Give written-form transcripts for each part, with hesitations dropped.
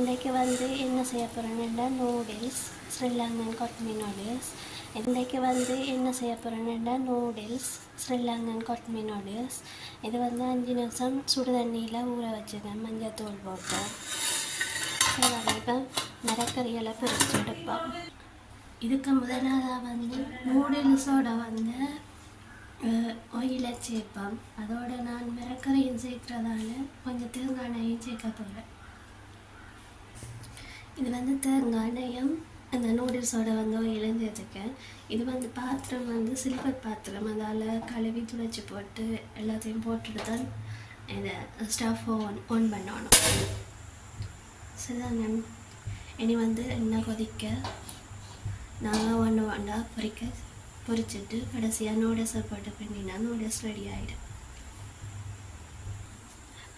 இன்றைக்கு வந்து என்ன செய்ய போகிறேன்னா நூடுல்ஸ் ஸ்ரீலங்கன் கொட்மி நூடுல்ஸ். இன்றைக்கு வந்து என்ன செய்ய போகிறேன்னா நூடுல்ஸ் ஸ்ரீலங்கன் கொட்மி நூடுல்ஸ். இது வந்து 5 நிமிஷம் சுடு தண்ணியில் ஊற வச்சுக்கேன், மஞ்சள் தூள் போட்டு. இப்போ மரக்கறியெல்லாம் பிரித்து எடுப்போம். இதுக்கு முதலாக வந்து நூடுல்ஸோட வந்து ஆயிலை சேர்ப்போம். அதோட நான் மரக்கறியும் சேர்க்கிறதால கொஞ்சம் தேங்காய் எண்ணெயும் சேர்க்க போகிறேன். இது வந்து தேங்காய் எண்ணெயும் அந்த நூடுல்ஸோட வந்து இழந்ததுக்கேன். இது வந்து பாத்திரம் வந்து சில்வர் பாத்திரம், அதால் கழுவி துளைச்சி போட்டு எல்லாத்தையும் போட்டுட்டு தான் இதை ஸ்டவ் ஆன் பண்ணணும். சரிதாங்க. இனி வந்து எண்ணெய் கொதிக்க நாங்கள் ஒன்றா பொரிச்சிட்டு கடைசியாக நூடுல்ஸை போட்டு பண்ணினா நூடுல்ஸ் ரெடி ஆகிடும்.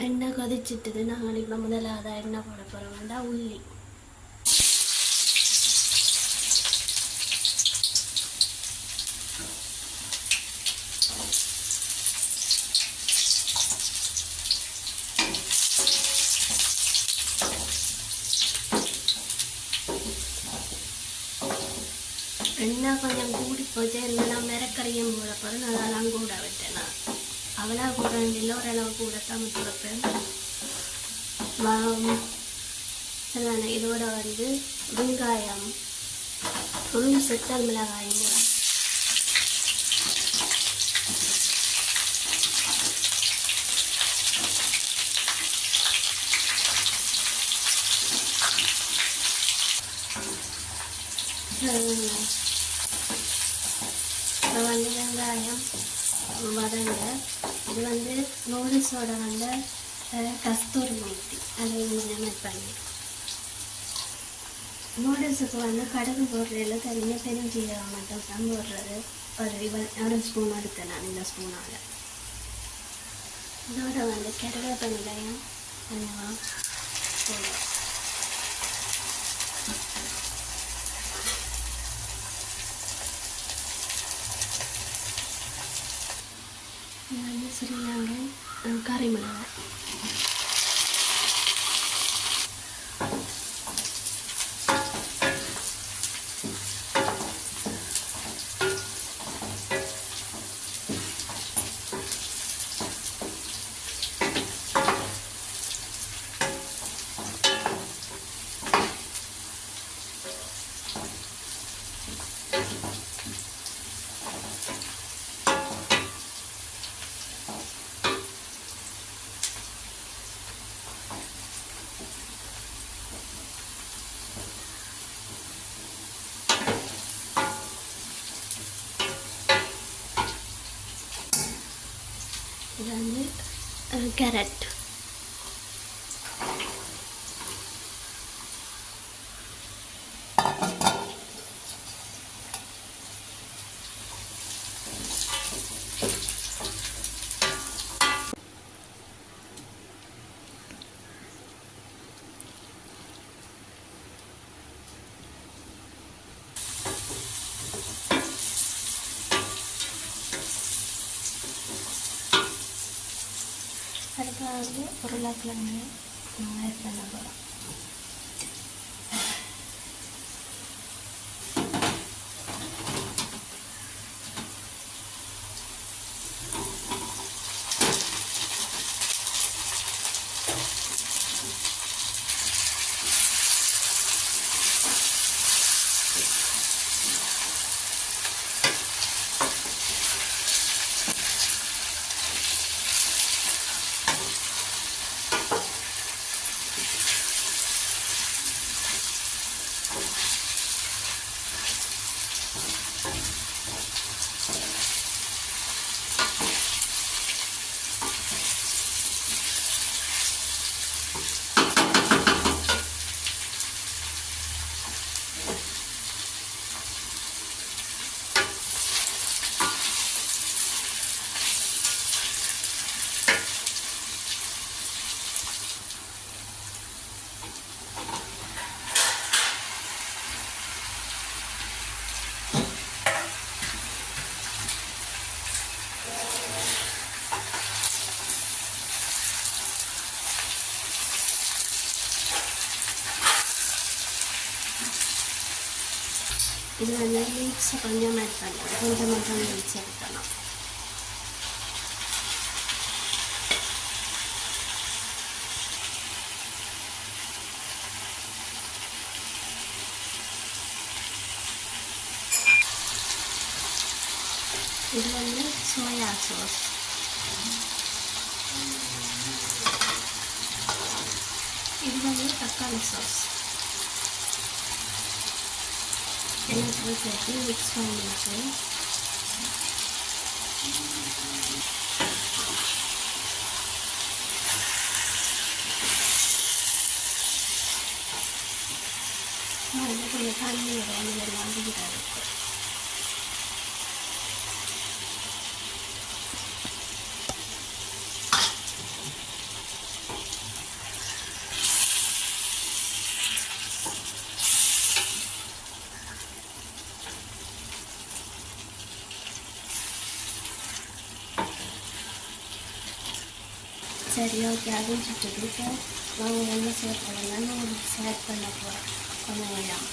எண்ணெய் கொதிச்சிட்டு நாங்கள் இப்போ முதலாக எண்ணெய் போட போகிறோம்னா உள்ளி. எண்ணெய் கொஞ்சம் கூடி போச்சு, இல்லைன்னா மரக்கறியும் போட போகிறேன். அதெல்லாம் கூட விட்டேன். நான் அவ்வளோ கூட இல்லை, ஓரளவு கூட தான் கொடுப்பேன். சரிதானே. இதோட வந்து வெங்காயம், செத்தல் மிளகாயும் இப்போ வந்து வெங்காயம் வதங்க. இது வந்து நூடுல்ஸோட வந்து கஸ்தூரி மேத்தி அதை மிக்ஸ் பண்ணி நூடுல்ஸுக்கு வந்து கடுகு போடுறதுல தனியாக பெருஞ்சீரகம் மட்டும் தான் போடுறது. ஒரு ஸ்பூன் எடுத்தேன் நான் இந்த ஸ்பூனால். இதோட வந்து கருவேப்பிலையும் கொஞ்சமாக போடுவேன். இது வந்து ஸ்ரீலங்கன் கறி மிளகாய். இது வந்து கேரட். அதுக்காக வந்து உருளைக்கிழங்கு ஆட் பண்ண போகிறோம். இது வந்து லீக்ஸை கொஞ்சம் ஆட் பண்ணலாம், கொஞ்சம் மட்டும் லீக்ஸ் எடுக்கலாம். இது வந்து சோயா சாஸ். இது வந்து தக்காளி சாஸ். எல்லாத்தையும் சேர்த்து மிக்ஸ் பண்ணிட்டு கொஞ்சம் தண்ணி வரும், இதெல்லாம் வீடாக இருக்கும். சரி, ஓகே. அதுவும் சுட்டுட்டு நாங்கள் என்ன செய்ய போகிறோம்னா நூடுல்ஸ் ஆட் பண்ண போகிறோம் கொஞ்சம் நேரம்.